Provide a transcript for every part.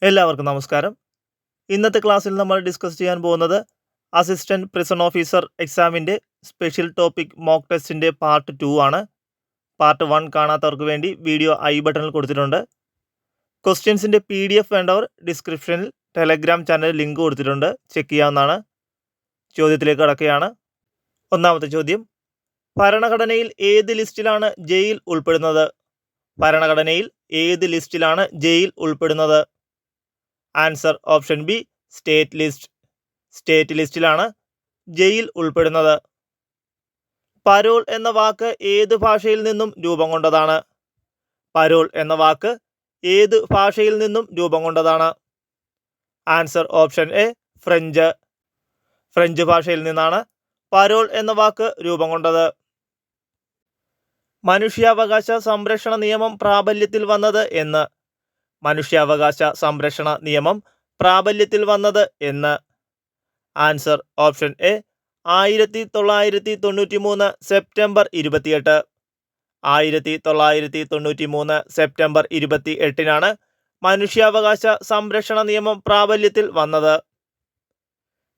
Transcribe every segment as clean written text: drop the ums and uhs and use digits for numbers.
എല്ലാവർക്കും നമസ്കാരം. ഇന്നത്തെ ക്ലാസ്സിൽ നമ്മൾ ഡിസ്കസ് ചെയ്യാൻ പോകുന്നത് അസിസ്റ്റന്റ് പ്രിസൺ ഓഫീസർ എക്സാമിൻ്റെ സ്പെഷ്യൽ ടോപ്പിക് മോക്ക് ടെസ്റ്റിൻ്റെ പാർട്ട് 2 ആണ്. പാർട്ട് 1 കാണാത്തവർക്ക് വേണ്ടി വീഡിയോ ഐ ബട്ടണിൽ കൊടുത്തിട്ടുണ്ട്. ക്വസ്റ്റ്യൻസിൻ്റെ PDF വേണ്ടവർ ഡിസ്ക്രിപ്ഷനിൽ ടെലഗ്രാം ചാനൽ ലിങ്ക് കൊടുത്തിട്ടുണ്ട്, ചെക്ക് ചെയ്യാവുന്നതാണ്. ചോദ്യത്തിലേക്ക് കടക്കുകയാണ്. ഒന്നാമത്തെ ചോദ്യം, ഭരണഘടനയിൽ ഏത് ലിസ്റ്റിലാണ് ജയിൽ ഉൾപ്പെടുന്നത്? ഭരണഘടനയിൽ ഏത് ലിസ്റ്റിലാണ് ജയിൽ ഉൾപ്പെടുന്നത്? Answer option B, state list. State ലിസ്റ്റിലാണ് ജയിൽ ഉൾപ്പെടുന്നത്. പരോൾ എന്ന വാക്ക് ഏത് ഭാഷയിൽ നിന്നും രൂപം കൊണ്ടതാണ്? പരോൾ എന്ന വാക്ക് ഏത് ഭാഷയിൽ നിന്നും രൂപം കൊണ്ടതാണ്? Answer option A, French. French ഭാഷയിൽ നിന്നാണ് പരോൾ എന്ന വാക്ക് രൂപം കൊണ്ടത്. മനുഷ്യാവകാശ സംരക്ഷണ നിയമം പ്രാബല്യത്തിൽ വന്നത് എന്ന്? മനുഷ്യാവകാശ സംരക്ഷണ നിയമം പ്രാബല്യത്തിൽ വന്നത് എന്ന്? Answer option A, 1993 September 28. 1993 September 28-നാണ് മനുഷ്യാവകാശ സംരക്ഷണ നിയമം പ്രാബല്യത്തിൽ വന്നത്.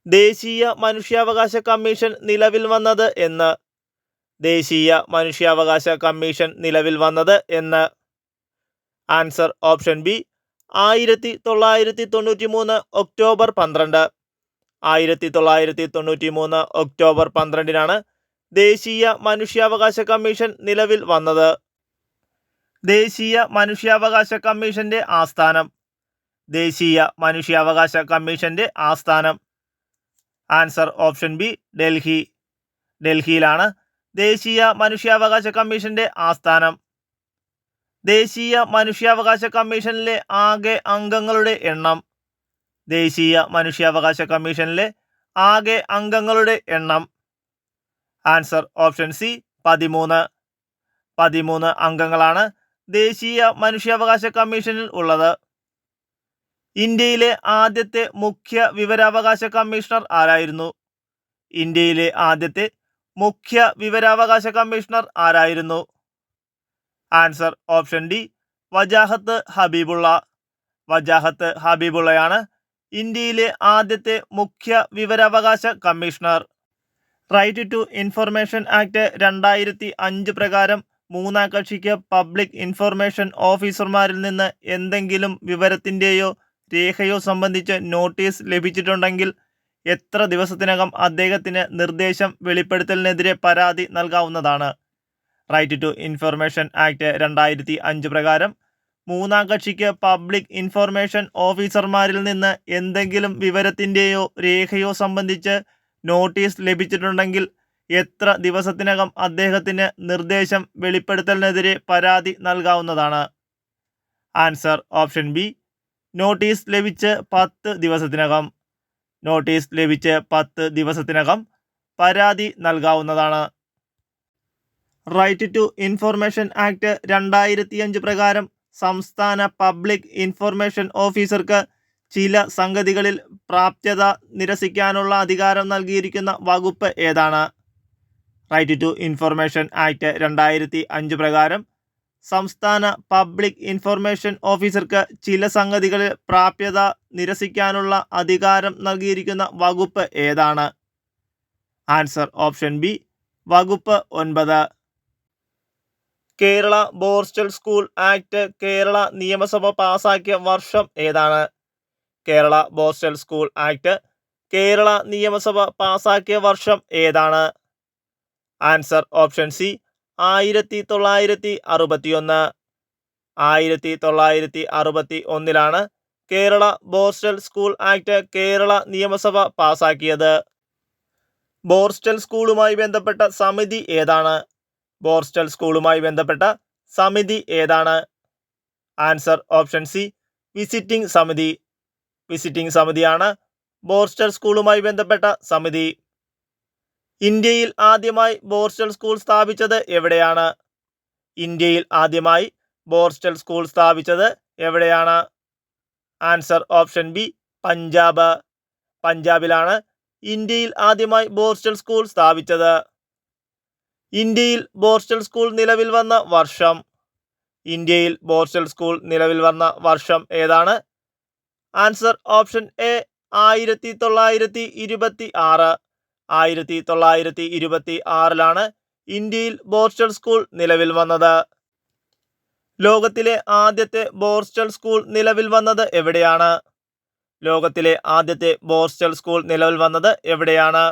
ദേശീയ മനുഷ്യാവകാശ കമ്മീഷൻ നിലവിൽ വന്നത് എന്ന്? ദേശീയ മനുഷ്യാവകാശ കമ്മീഷൻ നിലവിൽ വന്നത് എന്ന്? Answer option B, 1993 October 12. 1993 October 12-നാണ് ദേശീയ മനുഷ്യാവകാശ കമ്മീഷൻ നിലവിൽ വന്നത്. ദേശീയ മനുഷ്യാവകാശ കമ്മീഷന്റെ ആസ്ഥാനം? ദേശീയ മനുഷ്യാവകാശ കമ്മീഷന്റെ ആസ്ഥാനം? Answer option B, Delhi. ഡൽഹിയിലാണ് ദേശീയ മനുഷ്യാവകാശ കമ്മീഷന്റെ ആസ്ഥാനം. ദേശീയ മനുഷ്യാവകാശ കമ്മീഷനിലെ ആകെ അംഗങ്ങളുടെ എണ്ണം? ദേശീയ മനുഷ്യാവകാശ കമ്മീഷനിലെ ആകെ അംഗങ്ങളുടെ എണ്ണം? Answer option C, 13. 13 അംഗങ്ങളാണ് ദേശീയ മനുഷ്യാവകാശ കമ്മീഷനിൽ ഉള്ളത്. ഇന്ത്യയിലെ ആദ്യത്തെ മുഖ്യ വിവരാവകാശ കമ്മീഷണർ ആരായിരുന്നു? ഇന്ത്യയിലെ ആദ്യത്തെ മുഖ്യ വിവരാവകാശ കമ്മീഷണർ ആരായിരുന്നു? Answer option D, Wajahat Habibullah. Wajahat ഹബീബുള്ളയാണ് ഇന്ത്യയിലെ ആദ്യത്തെ മുഖ്യ വിവരാവകാശ commissioner. Right to information act 2005 പ്രകാരം മൂന്നാം കക്ഷിക്ക് പബ്ലിക് ഇൻഫർമേഷൻ ഓഫീസർമാരിൽ നിന്ന് എന്തെങ്കിലും വിവരത്തിൻ്റെയോ രേഖയോ സംബന്ധിച്ച് നോട്ടീസ് ലഭിച്ചിട്ടുണ്ടെങ്കിൽ എത്ര ദിവസത്തിനകം അദ്ദേഹത്തിന് നിർദ്ദേശം വെളിപ്പെടുത്തലിനെതിരെ പരാതി നൽകാവുന്നതാണ്? റൈറ്റ് ടു ഇൻഫർമേഷൻ ആക്ട് 2005 പ്രകാരം മൂന്നാം കക്ഷിക്ക് പബ്ലിക് ഇൻഫർമേഷൻ ഓഫീസർമാരിൽ നിന്ന് എന്തെങ്കിലും വിവരത്തിൻ്റെയോ രേഖയോ സംബന്ധിച്ച് നോട്ടീസ് ലഭിച്ചിട്ടുണ്ടെങ്കിൽ എത്ര ദിവസത്തിനകം അദ്ദേഹത്തിന് നിർദ്ദേശം വെളിപ്പെടുത്തലിനെതിരെ പരാതി നൽകാവുന്നതാണ്? ആൻസർ ഓപ്ഷൻ ബി, നോട്ടീസ് ലഭിച്ച് 10 ദിവസത്തിനകം. നോട്ടീസ് ലഭിച്ച് 10 ദിവസത്തിനകം പരാതി നൽകാവുന്നതാണ്. റൈറ്റ് ടു ഇൻഫർമേഷൻ ആക്ട് 2005 പ്രകാരം സംസ്ഥാന പബ്ലിക് ഇൻഫർമേഷൻ ഓഫീസർക്ക് ചില സംഗതികളിൽ പ്രാപ്യത നിരസിക്കാനുള്ള അധികാരം നൽകിയിരിക്കുന്ന വകുപ്പ് ഏതാണ്? റൈറ്റ് ടു ഇൻഫർമേഷൻ ആക്ട് 2005 പ്രകാരം സംസ്ഥാന പബ്ലിക് ഇൻഫർമേഷൻ ഓഫീസർക്ക് ചില സംഗതികളിൽ പ്രാപ്യത നിരസിക്കാനുള്ള അധികാരം നൽകിയിരിക്കുന്ന വകുപ്പ് ഏതാണ്? ആൻസർ ഓപ്ഷൻ ബി, വകുപ്പ് 9. Kerala borstal school act Kerala നിയമസഭ പാസാക്കിയ വർഷം ഏതാണ്? Kerala borstal school act Kerala നിയമസഭ പാസാക്കിയ വർഷം ഏതാണ്? Answer option C, 1961. 1961-ലാണ് Kerala borstal school act Kerala നിയമസഭ പാസാക്കിയത്. ബോർസ്റ്റൽ സ്കൂളുമായി ബന്ധപ്പെട്ട സമിതി ഏതാണ്? ബോർസ്റ്റൽ സ്കൂളുമായി ബന്ധപ്പെട്ട സമിതി ഏതാണ്? ആൻസർ ഓപ്ഷൻ സി, വിസിറ്റിംഗ് സമിതി. വിസിറ്റിംഗ് സമിതിയാണ് ബോർസ്റ്റൽ സ്കൂളുമായി ബന്ധപ്പെട്ട സമിതി. ഇന്ത്യയിൽ ആദ്യമായി ബോർസ്റ്റൽ സ്കൂൾ സ്ഥാപിച്ചത് എവിടെയാണ്? ഇന്ത്യയിൽ ആദ്യമായി ബോർസ്റ്റൽ സ്കൂൾ സ്ഥാപിച്ചത് എവിടെയാണ്? Answer option B, Punjab. പഞ്ചാബിലാണ് ഇന്ത്യയിൽ ആദ്യമായി ബോർസ്റ്റൽ സ്കൂൾ സ്ഥാപിച്ചത്. ഇന്ത്യയിൽ ബോർസ്റ്റൽ സ്കൂൾ നിലവിൽ വന്ന വർഷം? ഇന്ത്യയിൽ ബോർസ്റ്റൽ സ്കൂൾ നിലവിൽ വന്ന വർഷം ഏതാണ്? Answer option A 1926. 1926 ഇന്ത്യയിൽ ബോർസ്റ്റൽ സ്കൂൾ നിലവിൽ വന്നത്. ലോകത്തിലെ ആദ്യത്തെ ബോർസ്റ്റൽ സ്കൂൾ നിലവിൽ വന്നത് എവിടെയാണ്? ലോകത്തിലെ ആദ്യത്തെ ബോർസ്റ്റൽ സ്കൂൾ നിലവിൽ വന്നത് എവിടെയാണ്?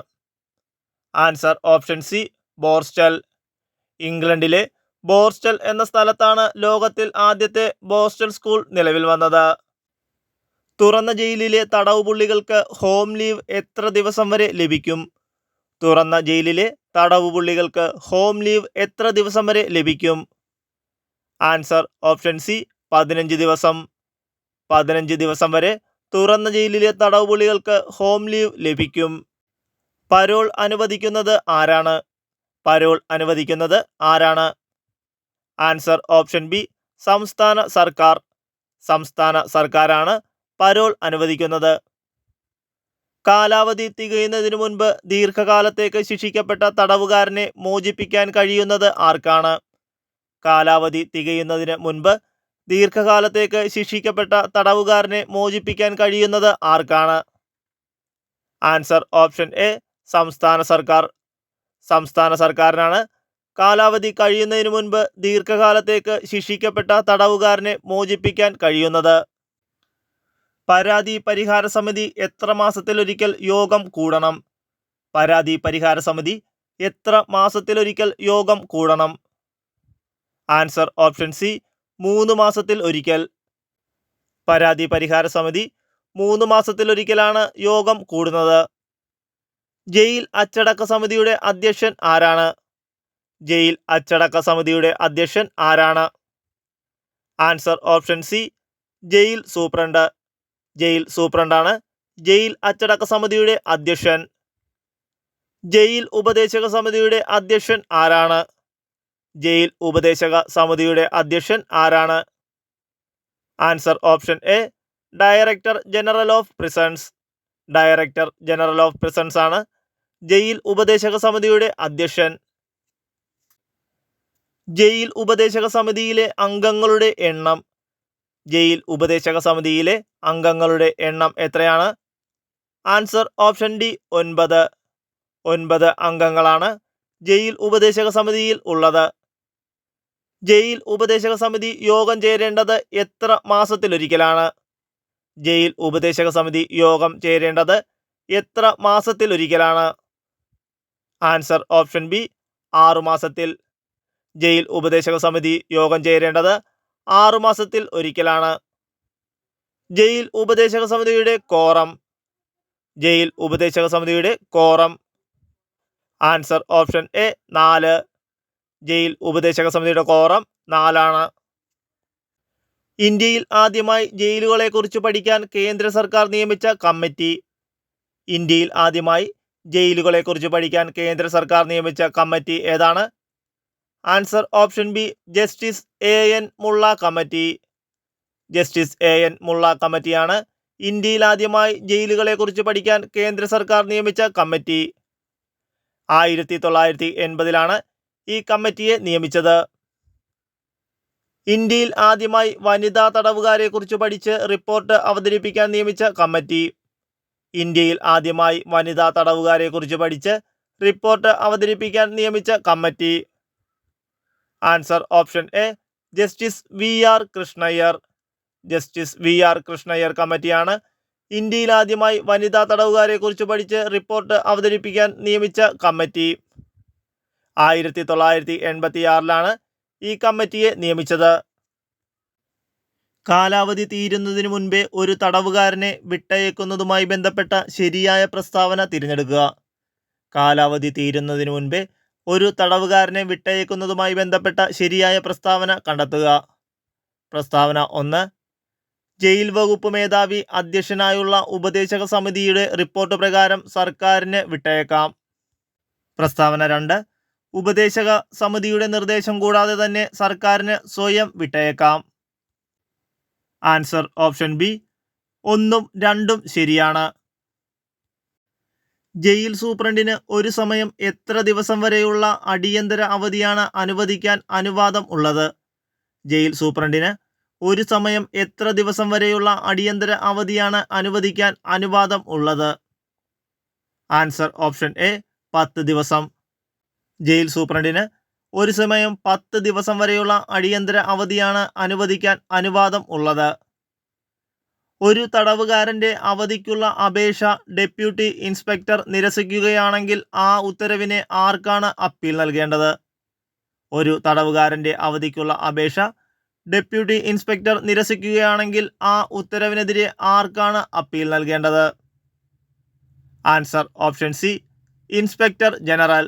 Answer option C borstal. ഇംഗ്ലണ്ടിലെ ബോർസ്റ്റൽ എന്ന സ്ഥലത്താണ് ലോകത്തിൽ ആദ്യത്തെ ബോർസ്റ്റൽ സ്കൂൾ നിലവിൽ വന്നത്. തുറന്ന ജയിലിലെ തടവുപുള്ളികൾക്ക് ഹോം ലീവ് എത്ര ദിവസം വരെ ലഭിക്കും? തുറന്ന ജയിലിലെ തടവുപുള്ളികൾക്ക് ഹോം ലീവ് എത്ര ദിവസം വരെ ലഭിക്കും? ആൻസർ ഓപ്ഷൻ സി 15 ദിവസം. 15 ദിവസം വരെ തുറന്ന ജയിലിലെ തടവുപുള്ളികൾക്ക് ഹോം ലീവ് ലഭിക്കും. പരോൾ അനുവദിക്കുന്നത് ആരാണ്? പരോൾ അനുവദിക്കുന്നത് ആരാണ്? ആൻസർ ഓപ്ഷൻ ബി സംസ്ഥാന സർക്കാർ. സംസ്ഥാന സർക്കാരാണ് പരോൾ അനുവദിക്കുന്നത്. കാലാവധി തികയുന്നതിനു മുൻപ് ദീർഘകാലത്തേക്ക് ശിക്ഷിക്കപ്പെട്ട തടവുകാരനെ മോചിപ്പിക്കാൻ കഴിയുന്നത് ആർക്കാണ്? കാലാവധി തികയുന്നതിന് മുൻപ് ദീർഘകാലത്തേക്ക് ശിക്ഷിക്കപ്പെട്ട തടവുകാരനെ മോചിപ്പിക്കാൻ കഴിയുന്നത് ആർക്കാണ്? ആൻസർ ഓപ്ഷൻ എ സംസ്ഥാന സർക്കാർ. സംസ്ഥാന സർക്കാരിനാണ് കാലാവധി കഴിയുന്നതിന് മുൻപ് ദീർഘകാലത്തേക്ക് ശിക്ഷിക്കപ്പെട്ട തടവുകാരനെ മോചിപ്പിക്കാൻ കഴിയുന്നത്. പരാതി പരിഹാര സമിതി എത്ര മാസത്തിലൊരിക്കൽ യോഗം കൂടണം? പരാതി പരിഹാര സമിതി എത്ര മാസത്തിലൊരിക്കൽ യോഗം കൂടണം? ആൻസർ ഓപ്ഷൻ സി 3 മാസത്തിൽ ഒരിക്കൽ. പരാതി പരിഹാര സമിതി 3 മാസത്തിലൊരിക്കലാണ് യോഗം കൂടുന്നത്. ജയിൽ അച്ചടക്ക സമിതിയുടെ അധ്യക്ഷൻ ആരാണ്? ജയിൽ അച്ചടക്ക സമിതിയുടെ അധ്യക്ഷൻ ആരാണ്? Answer option C jail superintendent. Jail സൂപ്രണ്ടാണ് ജയിൽ അച്ചടക്ക സമിതിയുടെ അധ്യക്ഷൻ. ജയിൽ ഉപദേശക സമിതിയുടെ അധ്യക്ഷൻ ആരാണ്? ജയിൽ ഉപദേശക സമിതിയുടെ അധ്യക്ഷൻ ആരാണ്? Answer option A director general of prisons. Director general of prisons ആണ് ജയിൽ ഉപദേശക സമിതിയുടെ അധ്യക്ഷൻ. ജയിൽ ഉപദേശക സമിതിയിലെ അംഗങ്ങളുടെ എണ്ണം. ജയിൽ ഉപദേശക സമിതിയിലെ അംഗങ്ങളുടെ എണ്ണം എത്രയാണ്? Answer option D 9. 9 അംഗങ്ങളാണ് ജയിൽ ഉപദേശക സമിതിയിൽ ഉള്ളത്. ജയിൽ ഉപദേശക സമിതി യോഗം ചേരേണ്ടത് എത്ര മാസത്തിലൊരിക്കലാണ്? ജയിൽ ഉപദേശക സമിതി യോഗം ചേരേണ്ടത് എത്ര മാസത്തിലൊരിക്കലാണ്? ആൻസർ ഓപ്ഷൻ ബി 6 മാസത്തിൽ. ജയിൽ ഉപദേശക സമിതി യോഗം ചേരേണ്ടത് 6 മാസത്തിൽ ഒരിക്കലാണ്. ജയിൽ ഉപദേശക സമിതിയുടെ കോറം. ജയിൽ ഉപദേശക സമിതിയുടെ quorum. Answer option A 4. Jail ഉപദേശക സമിതിയുടെ കോറം 4 ഇന്ത്യയിൽ ആദ്യമായി ജയിലുകളെക്കുറിച്ച് പഠിക്കാൻ കേന്ദ്ര സർക്കാർ നിയമിച്ച കമ്മിറ്റി. ഇന്ത്യയിൽ ആദ്യമായി ജയിലുകളെക്കുറിച്ച് പഠിക്കാൻ കേന്ദ്ര സർക്കാർ നിയമിച്ച കമ്മിറ്റി ഏതാണ്? Answer option B justice AN മുള്ള കമ്മിറ്റി. ജസ്റ്റിസ് AN മുള്ള കമ്മിറ്റിയാണ് ഇന്ത്യയിൽ ആദ്യമായി ജയിലുകളെക്കുറിച്ച് പഠിക്കാൻ കേന്ദ്ര സർക്കാർ നിയമിച്ച കമ്മിറ്റി. 1980 ഈ കമ്മിറ്റിയെ നിയമിച്ചത്. ഇന്ത്യയിൽ ആദ്യമായി വനിതാ തടവുകാരെക്കുറിച്ച് പഠിച്ച് റിപ്പോർട്ട് അവതരിപ്പിക്കാൻ നിയമിച്ച കമ്മിറ്റി. ഇന്ത്യയിൽ ആദ്യമായി വനിതാ തടവുകാരെക്കുറിച്ച് പഠിച്ച് റിപ്പോർട്ട് അവതരിപ്പിക്കാൻ നിയമിച്ച committee. Answer option A justice VR Krishna Iyer. Justice VR Krishna Iyer കമ്മിറ്റിയാണ് ഇന്ത്യയിൽ ആദ്യമായി വനിതാ തടവുകാരെക്കുറിച്ച് പഠിച്ച് റിപ്പോർട്ട് അവതരിപ്പിക്കാൻ നിയമിച്ച കമ്മിറ്റി. 1986 ഈ കമ്മിറ്റിയെ നിയമിച്ചത്. കാലാവധി തീരുന്നതിന് മുൻപേ ഒരു തടവുകാരനെ വിട്ടയക്കുന്നതുമായി ബന്ധപ്പെട്ട ശരിയായ പ്രസ്താവന തിരഞ്ഞെടുക്കുക. കാലാവധി തീരുന്നതിന് മുൻപേ ഒരു തടവുകാരനെ വിട്ടയക്കുന്നതുമായി ബന്ധപ്പെട്ട ശരിയായ പ്രസ്താവന കണ്ടെത്തുക. പ്രസ്താവന 1. ജയിൽ വകുപ്പ് മേധാവി അധ്യക്ഷനായുള്ള ഉപദേശക സമിതിയുടെ റിപ്പോർട്ട് പ്രകാരം സർക്കാരിന് വിട്ടയക്കാം. പ്രസ്താവന 2. ഉപദേശക സമിതിയുടെ നിർദ്ദേശം കൂടാതെ തന്നെ സർക്കാരിന് സ്വയം വിട്ടയക്കാം. ആൻസർ ഓപ്ഷൻ ബി 1ഉം 2ഉം ശരിയാണ്. ജയിൽ സൂപ്രണ്ടിന് ഒരു സമയം എത്ര ദിവസം വരെയുള്ള അടിയന്തര അവധിയാണ് അനുവദിക്കാൻ അനുവാദം ഉള്ളത്? ജയിൽ സൂപ്രണ്ടിന് ഒരു സമയം എത്ര ദിവസം വരെയുള്ള അടിയന്തര അവധിയാണ് അനുവദിക്കാൻ അനുവാദം ഉള്ളത്? ആൻസർ ഓപ്ഷൻ എ 10 ദിവസം. ജയിൽ സൂപ്രണ്ടിന് ഒരു സമയം 10 ദിവസം വരെയുള്ള അടിയന്തര അവധിയാണ് അനുവദിക്കാൻ അനുവാദം ഉള്ളത്. ഒരു തടവുകാരന്റെ അവധിക്കുള്ള അപേക്ഷ ഡെപ്യൂട്ടി ഇൻസ്പെക്ടർ നിരസിക്കുകയാണെങ്കിൽ ആ ഉത്തരവിനെ ആർക്കാണ് അപ്പീൽ നൽകേണ്ടത്? ഒരു തടവുകാരന്റെ അവധിക്കുള്ള അപേക്ഷ ഡെപ്യൂട്ടി ഇൻസ്പെക്ടർ നിരസിക്കുകയാണെങ്കിൽ ആ ഉത്തരവിനെതിരെ ആർക്കാണ് അപ്പീൽ നൽകേണ്ടത്? Answer option C inspector general.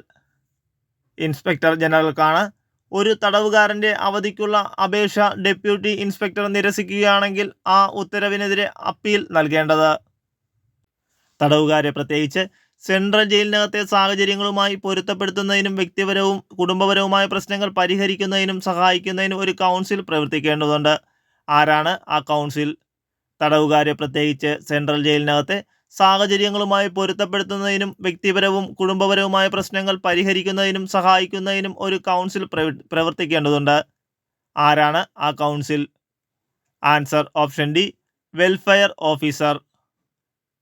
Inspector ജനറൽക്കാണ് ഒരു തടവുകാരന്റെ അവധിക്കുള്ള അപേക്ഷ ഡെപ്യൂട്ടി ഇൻസ്പെക്ടർ നിരസിക്കുകയാണെങ്കിൽ ആ ഉത്തരവിനെതിരെ അപ്പീൽ നൽകേണ്ടത്. തടവുകാരെ പ്രത്യേകിച്ച് സെൻട്രൽ ജയിലിനകത്തെ സാഹചര്യങ്ങളുമായി പൊരുത്തപ്പെടുത്തുന്നതിനും വ്യക്തിപരവും കുടുംബപരവുമായ പ്രശ്നങ്ങൾ പരിഹരിക്കുന്നതിനും സഹായിക്കുന്നതിനും ഒരു കൗൺസിൽ പ്രവർത്തിക്കേണ്ടതുണ്ട്. ആരാണ് ആ കൗൺസിൽ? തടവുകാരെ പ്രത്യേകിച്ച് സെൻട്രൽ ജയിലിനകത്തെ സാഹചര്യങ്ങളുമായി പൊരുത്തപ്പെടുത്തുന്നതിനും വ്യക്തിപരവും കുടുംബപരവുമായ പ്രശ്നങ്ങൾ പരിഹരിക്കുന്നതിനും സഹായിക്കുന്നതിനും ഒരു കൗൺസിൽ പ്രവർത്തിക്കേണ്ടതുണ്ട്. ആരാണ് ആ council? Answer option D welfare officer.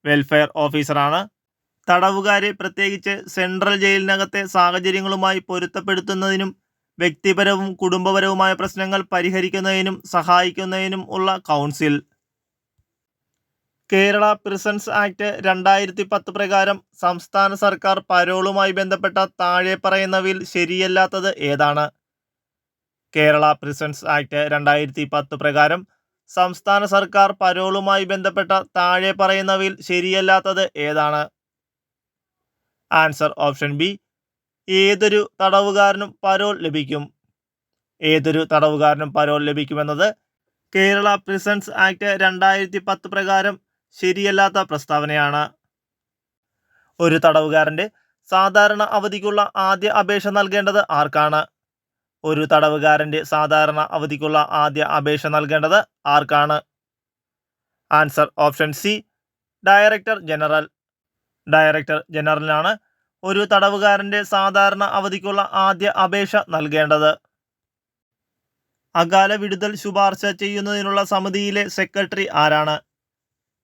Welfare ഓഫീസറാണ് തടവുകാരെ പ്രത്യേകിച്ച് സെൻട്രൽ ജയിലിനകത്തെ സാഹചര്യങ്ങളുമായി പൊരുത്തപ്പെടുത്തുന്നതിനും വ്യക്തിപരവും കുടുംബപരവുമായ പ്രശ്നങ്ങൾ പരിഹരിക്കുന്നതിനും സഹായിക്കുന്നതിനും ഉള്ള കൗൺസിൽ. കേരള പ്രിസൺസ് ആക്ട് 2010 പ്രകാരം സംസ്ഥാന സർക്കാർ പരോളുമായി ബന്ധപ്പെട്ട താഴെ പറയുന്നവയിൽ ശരിയല്ലാത്തത് ഏതാണ്? കേരള പ്രിസൺസ് ആക്ട് 2010 പ്രകാരം സംസ്ഥാന സർക്കാർ പരോളുമായി ബന്ധപ്പെട്ട താഴെ പറയുന്നവയിൽ ശരിയല്ലാത്തത് ഏതാണ്? ആൻസർ ഓപ്ഷൻ ബി ഏതൊരു തടവുകാരനും പരോൾ ലഭിക്കും. ഏതൊരു തടവുകാരനും പരോൾ ലഭിക്കുമെന്നത് കേരള പ്രിസൺസ് ആക്ട് 2010 പ്രകാരം ശരിയല്ലാത്ത പ്രസ്താവനയാണ്. ഒരു തടവുകാരന്റെ സാധാരണ അവധിക്കുള്ള ആദ്യ അപേക്ഷ നൽകേണ്ടത് ആർക്കാണ്? ഒരു തടവുകാരന്റെ സാധാരണ അവധിക്കുള്ള ആദ്യ അപേക്ഷ നൽകേണ്ടത് ആർക്കാണ്? Answer option C director general. Director ജനറലിനാണ് ഒരു തടവുകാരന്റെ സാധാരണ അവധിക്കുള്ള ആദ്യ അപേക്ഷ നൽകേണ്ടത്. അകാല വിടുതൽ ശുപാർശ ചെയ്യുന്നതിനുള്ള സമിതിയിലെ സെക്രട്ടറി ആരാണ്?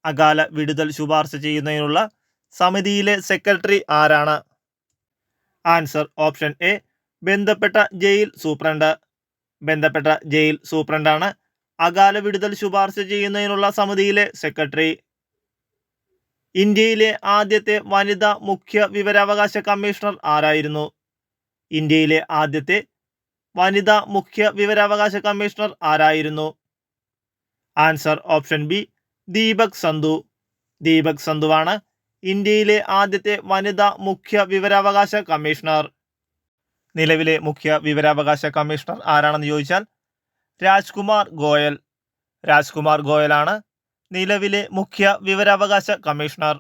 അകാല വിടുതൽ ശുപാർശ ചെയ്യുന്നതിനുള്ള സമിതിയിലെ സെക്രട്ടറി ആരാണ്? ആൻസർ ഓപ്ഷൻ എ ബന്ധപ്പെട്ട ജയിൽ സൂപ്രണ്ട്. ബന്ധപ്പെട്ട ജയിൽ സൂപ്രണ്ടാണ് അകാല വിടുതൽ ശുപാർശ ചെയ്യുന്നതിനുള്ള സമിതിയിലെ സെക്രട്ടറി. ഇന്ത്യയിലെ ആദ്യത്തെ വനിതാ മുഖ്യ വിവരാവകാശ കമ്മീഷണർ ആരായിരുന്നു? ഇന്ത്യയിലെ ആദ്യത്തെ വനിതാ മുഖ്യ വിവരാവകാശ കമ്മീഷണർ ആരായിരുന്നു? Answer option B Deepak Sandhu. Deepak സന്ധുവാണ് ഇന്ത്യയിലെ ആദ്യത്തെ വനിതാ മുഖ്യ വിവരാവകാശ കമ്മീഷണർ. നിലവിലെ മുഖ്യ വിവരാവകാശ കമ്മീഷണർ ആരാണെന്ന് ചോദിച്ചാൽ രാജ്കുമാർ ഗോയൽ. രാജ്കുമാർ ഗോയലാണ് നിലവിലെ മുഖ്യ വിവരാവകാശ കമ്മീഷണർ.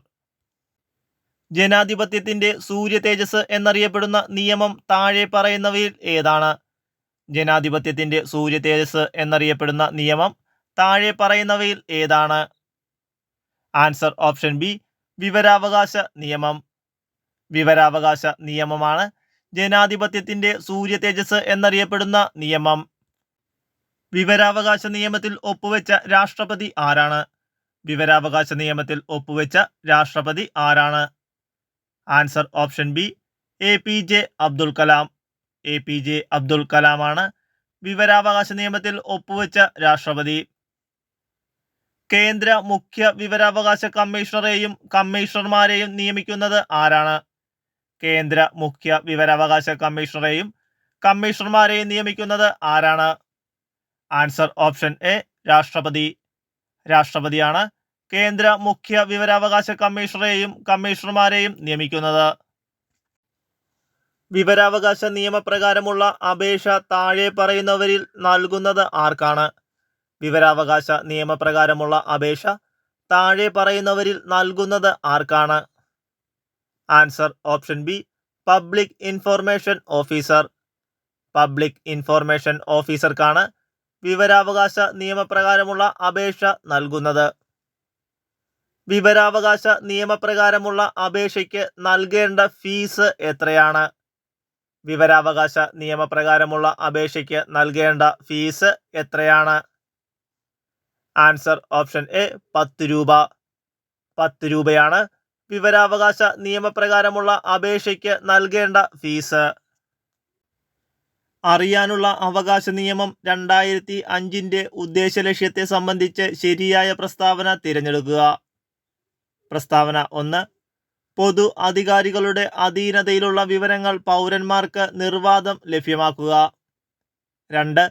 ജനാധിപത്യത്തിന്റെ സൂര്യ തേജസ് എന്നറിയപ്പെടുന്ന നിയമം താഴെ പറയുന്നവയിൽ ഏതാണ്? ജനാധിപത്യത്തിന്റെ സൂര്യ തേജസ് എന്നറിയപ്പെടുന്ന നിയമം താഴെ പറയുന്നവയിൽ ഏതാണ്? ആൻസർ ഓപ്ഷൻ ബി വിവരാവകാശ നിയമം. വിവരാവകാശ നിയമമാണ് ജനാധിപത്യത്തിന്റെ സൂര്യ തേജസ് എന്നറിയപ്പെടുന്ന നിയമം. വിവരാവകാശ നിയമത്തിൽ ഒപ്പുവെച്ച രാഷ്ട്രപതി ആരാണ്? വിവരാവകാശ നിയമത്തിൽ ഒപ്പുവെച്ച രാഷ്ട്രപതി ആരാണ്? Answer option B APJ Abdul Kalam. APJ Abdul കലാമാണ് വിവരാവകാശ നിയമത്തിൽ ഒപ്പുവെച്ച രാഷ്ട്രപതി. കേന്ദ്ര മുഖ്യ വിവരാവകാശ കമ്മീഷണറെയും കമ്മീഷണർമാരെയും നിയമിക്കുന്നത് ആരാണ്? കേന്ദ്ര മുഖ്യ വിവരാവകാശ കമ്മീഷണറെയും കമ്മീഷണർമാരെയും നിയമിക്കുന്നത് ആരാണ്? ആൻസർ ഓപ്ഷൻ എ രാഷ്ട്രപതി. രാഷ്ട്രപതിയാണ് കേന്ദ്ര മുഖ്യ വിവരാവകാശ കമ്മീഷണറെയും കമ്മീഷണർമാരെയും നിയമിക്കുന്നത്. വിവരാവകാശ നിയമപ്രകാരമുള്ള അപേക്ഷ താഴെ പറയുന്നവരിൽ നൽകുന്നത് ആർക്കാണ്? വിവരാവകാശ നിയമപ്രകാരമുള്ള അപേക്ഷ താഴെ പറയുന്നവരിൽ നൽകുന്നത് ആർക്കാണ്? Answer option B public information officer. Public information ഓഫീസർക്കാണ് വിവരാവകാശ നിയമപ്രകാരമുള്ള അപേക്ഷ നൽകുന്നത്. വിവരാവകാശ നിയമപ്രകാരമുള്ള അപേക്ഷയ്ക്ക് നൽകേണ്ട ഫീസ് എത്രയാണ്? വിവരാവകാശ നിയമപ്രകാരമുള്ള അപേക്ഷയ്ക്ക് നൽകേണ്ട ഫീസ് എത്രയാണ്? ആൻസർ ഓപ്ഷൻ എ 10 രൂപ. 10 രൂപയാണ് വിവരാവകാശ നിയമപ്രകാരമുള്ള അപേക്ഷയ്ക്ക് നൽകേണ്ട ഫീസ്. അറിയാനുള്ള അവകാശ നിയമം 2005 ഉദ്ദേശലക്ഷ്യത്തെ സംബന്ധിച്ച് ശരിയായ പ്രസ്താവന തിരഞ്ഞെടുക്കുക. പ്രസ്താവന 1. പൊതു അധികാരികളുടെ അധീനതയിലുള്ള വിവരങ്ങൾ പൗരന്മാർക്ക് നിർവാധം ലഭ്യമാക്കുക. 2.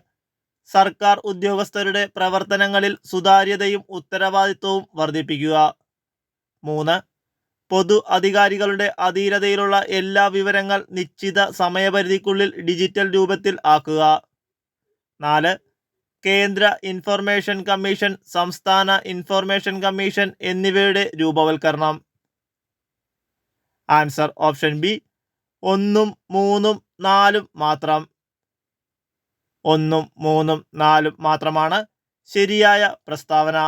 സർക്കാർ ഉദ്യോഗസ്ഥരുടെ പ്രവർത്തനങ്ങളിൽ സുതാര്യതയും ഉത്തരവാദിത്വവും വർദ്ധിപ്പിക്കുക. 3. പൊതു അധികാരികളുടെ അധീനതയിലുള്ള എല്ലാ വിവരങ്ങൾ നിശ്ചിത സമയപരിധിക്കുള്ളിൽ ഡിജിറ്റൽ രൂപത്തിൽ ആക്കുക. 4. കേന്ദ്ര ഇൻഫർമേഷൻ കമ്മീഷൻ, സംസ്ഥാന ഇൻഫർമേഷൻ കമ്മീഷൻ എന്നിവയുടെ രൂപവൽക്കരണം. ആൻസർ ഓപ്ഷൻ ബി 1, 3, 4 മാത്രം. 1, 3, 4 മാത്രമാണ് ശരിയായ പ്രസ്താവന.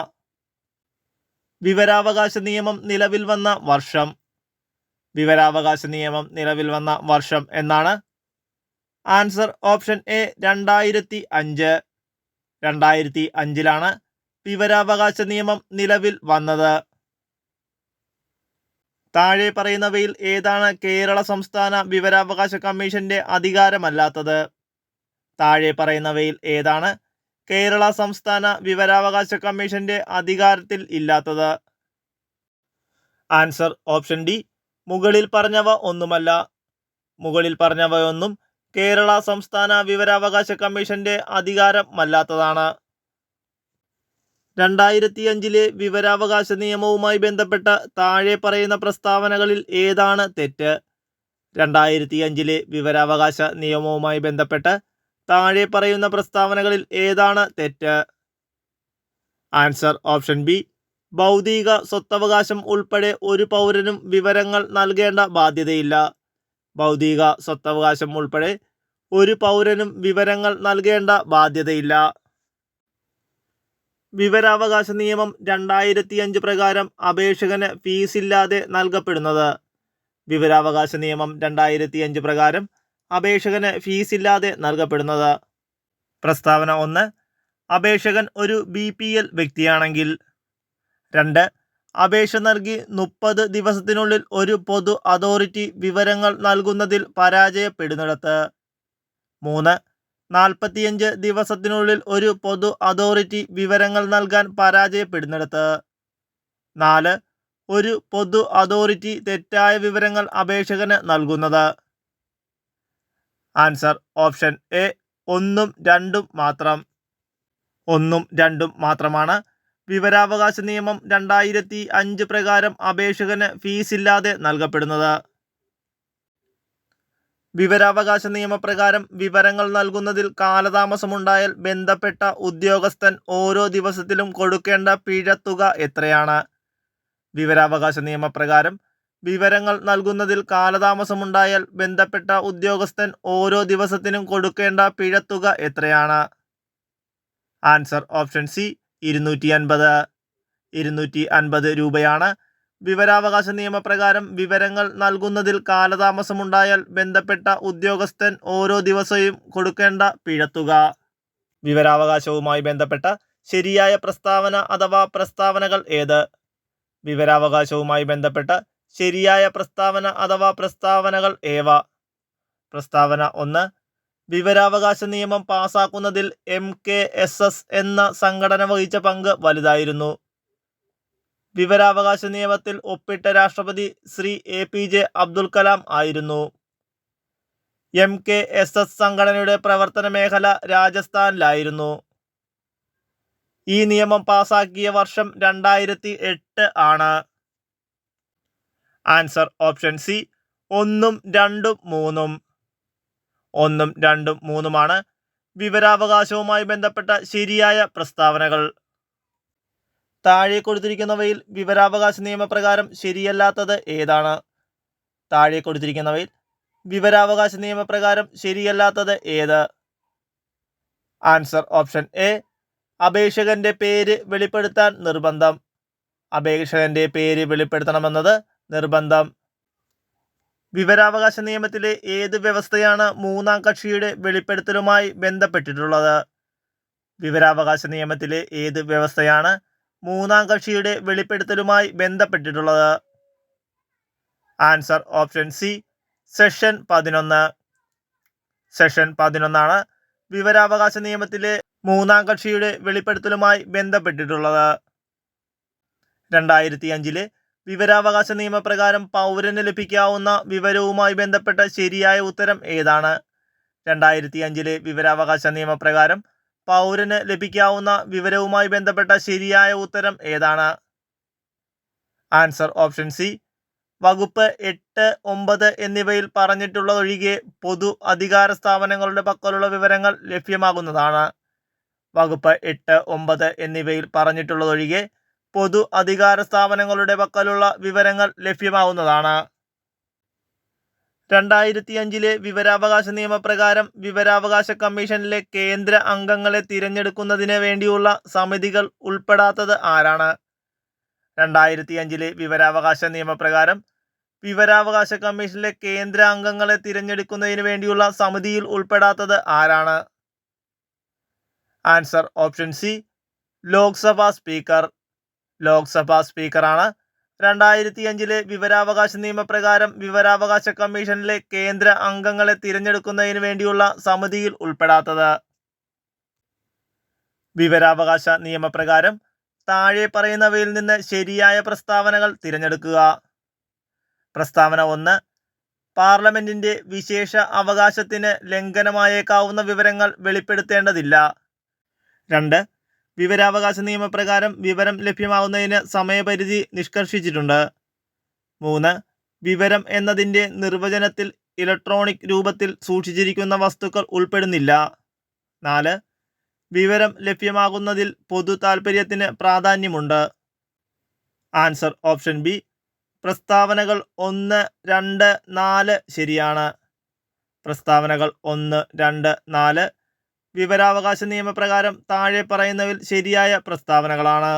വിവരാവകാശ നിയമം നിലവിൽ വന്ന വർഷം. വിവരാവകാശ നിയമം നിലവിൽ വന്ന വർഷം എന്നാണ്. Answer option A 2005. 2005 വിവരാവകാശ നിയമം നിലവിൽ വന്നത്. താഴെ പറയുന്നവയിൽ ഏതാണ് കേരള സംസ്ഥാന വിവരാവകാശ കമ്മീഷന്റെ അധികാരമല്ലാത്തത്? താഴെ പറയുന്നവയിൽ ഏതാണ് കേരള സംസ്ഥാന വിവരാവകാശ കമ്മീഷന്റെ അധികാരത്തിൽ ഇല്ലാത്തത്? ആൻസർ ഓപ്ഷൻ ഡി മുകളിൽ പറഞ്ഞവ ഒന്നുമല്ല. മുകളിൽ പറഞ്ഞവയൊന്നും കേരള സംസ്ഥാന വിവരാവകാശ കമ്മീഷന്റെ അധികാരമല്ലാത്തതാണ്. 2005 വിവരാവകാശ നിയമവുമായി ബന്ധപ്പെട്ട താഴെ പറയുന്ന പ്രസ്താവനകളിൽ ഏതാണ് തെറ്റ്? 2005 വിവരാവകാശ നിയമവുമായി ബന്ധപ്പെട്ട് താഴെ പറയുന്ന പ്രസ്താവനകളിൽ ഏതാണ് തെറ്റ്? ആൻസർ ഓപ്ഷൻ ബി ഭൗതിക സ്വത്തവകാശം ഉൾപ്പെടെ ഒരു പൗരനും വിവരങ്ങൾ നൽകേണ്ട ബാധ്യതയില്ല. ഭൗതിക സ്വത്തവകാശം ഉൾപ്പെടെ ഒരു പൗരനും വിവരങ്ങൾ നൽകേണ്ട ബാധ്യതയില്ല. വിവരാവകാശ നിയമം 2005 പ്രകാരം അപേക്ഷകന് ഫീസില്ലാതെ നൽകപ്പെടുന്നത്. വിവരാവകാശ നിയമം 2005 പ്രകാരം അപേക്ഷകന് ഫീസില്ലാതെ നൽകപ്പെടുന്നത്. പ്രസ്താവന 1. അപേക്ഷകൻ ഒരു BPL വ്യക്തിയാണെങ്കിൽ. 2. അപേക്ഷ നൽകി 30 ദിവസത്തിനുള്ളിൽ ഒരു പൊതു അതോറിറ്റി വിവരങ്ങൾ നൽകുന്നതിൽ പരാജയപ്പെടുന്നിടത്ത്. 3. 45 ദിവസത്തിനുള്ളിൽ ഒരു പൊതു അതോറിറ്റി വിവരങ്ങൾ നൽകാൻ പരാജയപ്പെടുന്നിടത്ത്. 4. ഒരു പൊതു അതോറിറ്റി തെറ്റായ വിവരങ്ങൾ അപേക്ഷകന് നൽകുന്നത്. ആൻസർ ഓപ്ഷൻ എ 1ഉം 2ഉം മാത്രം. 1ഉം 2ഉം മാത്രമാണ് വിവരാവകാശ നിയമം 2005 പ്രകാരം അപേക്ഷകന് ഫീസില്ലാതെ നൽകപ്പെടുന്നത്. വിവരാവകാശ നിയമപ്രകാരം വിവരങ്ങൾ നൽകുന്നതിൽ കാലതാമസമുണ്ടായാൽ ബന്ധപ്പെട്ട ഉദ്യോഗസ്ഥൻ ഓരോ ദിവസത്തിലും കൊടുക്കേണ്ട പിഴത്തുക എത്രയാണ്? വിവരാവകാശ നിയമപ്രകാരം വിവരങ്ങൾ നൽകുന്നതിൽ കാലതാമസമുണ്ടായാൽ ബന്ധപ്പെട്ട ഉദ്യോഗസ്ഥൻ ഓരോ ദിവസത്തിനും കൊടുക്കേണ്ട പിഴത്തുക എത്രയാണ്? Answer option C 250. 250 രൂപയാണ് വിവരാവകാശ നിയമപ്രകാരം വിവരങ്ങൾ നൽകുന്നതിൽ കാലതാമസമുണ്ടായാൽ ബന്ധപ്പെട്ട ഉദ്യോഗസ്ഥൻ ഓരോ ദിവസവും കൊടുക്കേണ്ട പിഴത്തുക. വിവരാവകാശവുമായി ബന്ധപ്പെട്ട ശരിയായ പ്രസ്താവന അഥവാ പ്രസ്താവനകൾ ഏത്? വിവരാവകാശവുമായി ബന്ധപ്പെട്ട ശരിയായ പ്രസ്താവന അഥവാ പ്രസ്താവനകൾ ഏവ? പ്രസ്താവന 1. വിവരാവകാശ നിയമം പാസാക്കുന്നതിൽ MKSS എന്ന സംഘടന വഹിച്ച പങ്ക് വലുതായിരുന്നു. വിവരാവകാശ നിയമത്തിൽ ഒപ്പിട്ട രാഷ്ട്രപതി ശ്രീ APJ അബ്ദുൽ കലാം ആയിരുന്നു. MKSS സംഘടനയുടെ പ്രവർത്തന മേഖല രാജസ്ഥാനിലായിരുന്നു. ഈ നിയമം പാസാക്കിയ വർഷം 2008 ആണ്. ആൻസർ ഓപ്ഷൻ സി 1ഉം 2ഉം 3ഉം. 1ഉം 2ഉം 3ഉമാണ് വിവരാവകാശവുമായി ബന്ധപ്പെട്ട ശരിയായ പ്രസ്താവനകൾ. താഴെ കൊടുത്തിരിക്കുന്നവയിൽ വിവരാവകാശ നിയമപ്രകാരം ശരിയല്ലാത്തത് ഏതാണ്? താഴെ കൊടുത്തിരിക്കുന്നവയിൽ വിവരാവകാശ നിയമപ്രകാരം ശരിയല്ലാത്തത് ഏത്? ആൻസർ ഓപ്ഷൻ എ അപേക്ഷകന്റെ പേര് വെളിപ്പെടുത്താൻ നിർബന്ധം. അപേക്ഷകന്റെ പേര് വെളിപ്പെടുത്തണമെന്നത് നിർബന്ധം. വിവരാവകാശ നിയമത്തിലെ ഏത് വ്യവസ്ഥയാണ് മൂന്നാം കക്ഷിയുടെ വെളിപ്പെടുത്തലുമായി ബന്ധപ്പെട്ടിട്ടുള്ളത്? വിവരാവകാശ നിയമത്തിലെ ഏത് വ്യവസ്ഥയാണ് മൂന്നാം കക്ഷിയുടെ വെളിപ്പെടുത്തലുമായി ബന്ധപ്പെട്ടിട്ടുള്ളത്? Answer option C, session 11. Session 11 വിവരാവകാശ നിയമത്തിലെ മൂന്നാം കക്ഷിയുടെ വെളിപ്പെടുത്തലുമായി ബന്ധപ്പെട്ടിട്ടുള്ളത്. 2005 വിവരാവകാശ നിയമപ്രകാരം പൗരന് ലഭിക്കാവുന്ന വിവരവുമായി ബന്ധപ്പെട്ട ശരിയായ ഉത്തരം ഏതാണ്? 2005 വിവരാവകാശ നിയമപ്രകാരം പൗരന് ലഭിക്കാവുന്ന വിവരവുമായി ബന്ധപ്പെട്ട ശരിയായ ഉത്തരം ഏതാണ്? ആൻസർ ഓപ്ഷൻ സി, വകുപ്പ് 8, 9 എന്നിവയിൽ പറഞ്ഞിട്ടുള്ളതൊഴികെ പൊതു അധികാര സ്ഥാപനങ്ങളുടെ പക്കലുള്ള വിവരങ്ങൾ ലഭ്യമാകുന്നതാണ്. വകുപ്പ് 8, 9 എന്നിവയിൽ പറഞ്ഞിട്ടുള്ളതൊഴികെ പൊതു അധികാര സ്ഥാപനങ്ങളുടെ പക്കലുള്ള വിവരങ്ങൾ ലഭ്യമാകുന്നതാണ്. 2005 വിവരാവകാശ നിയമപ്രകാരം വിവരാവകാശ കമ്മീഷനിലെ കേന്ദ്ര അംഗങ്ങളെ തിരഞ്ഞെടുക്കുന്നതിന് വേണ്ടിയുള്ള സമിതികൾ ഉൾപ്പെടാത്തത് ആരാണ്? 2005 വിവരാവകാശ നിയമപ്രകാരം വിവരാവകാശ കമ്മീഷനിലെ കേന്ദ്ര അംഗങ്ങളെ തിരഞ്ഞെടുക്കുന്നതിന് വേണ്ടിയുള്ള സമിതിയിൽ ഉൾപ്പെടാത്തത് ആരാണ്? Answer option C, Lok Sabha speaker. Lok Sabha സ്പീക്കറാണ് 2005 വിവരാവകാശ നിയമപ്രകാരം വിവരാവകാശ കമ്മീഷനിലെ കേന്ദ്ര അംഗങ്ങളെ തിരഞ്ഞെടുക്കുന്നതിന് വേണ്ടിയുള്ള സമിതിയിൽ ഉൾപ്പെടാത്തത്. വിവരാവകാശ നിയമപ്രകാരം താഴെ പറയുന്നവയിൽ നിന്ന് ശരിയായ പ്രസ്താവനകൾ തിരഞ്ഞെടുക്കുക. പ്രസ്താവന 1, പാർലമെന്റിന്റെ വിശേഷ അവകാശത്തിന് ലംഘനമായേക്കാവുന്ന വിവരങ്ങൾ വെളിപ്പെടുത്തേണ്ടതില്ല. 2, വിവരാവകാശ നിയമപ്രകാരം വിവരം ലഭ്യമാകുന്നതിന് സമയപരിധി നിഷ്കർഷിച്ചിട്ടുണ്ട്. 3, വിവരം എന്നതിൻ്റെ നിർവചനത്തിൽ ഇലക്ട്രോണിക് രൂപത്തിൽ സൂക്ഷിച്ചിരിക്കുന്ന വസ്തുക്കൾ ഉൾപ്പെടുന്നില്ല. 4, വിവരം ലഭ്യമാകുന്നതിൽ പൊതു താൽപ്പര്യത്തിന് പ്രാധാന്യമുണ്ട്. ആൻസർ ഓപ്ഷൻ ബി, പ്രസ്താവനകൾ 1, 2, 4 ശരിയാണ്. പ്രസ്താവനകൾ 1, 2, 4 വിവരാവകാശ നിയമപ്രകാരം താഴെ പറയുന്നവയിൽ ശരിയായ പ്രസ്താവനകളാണ്.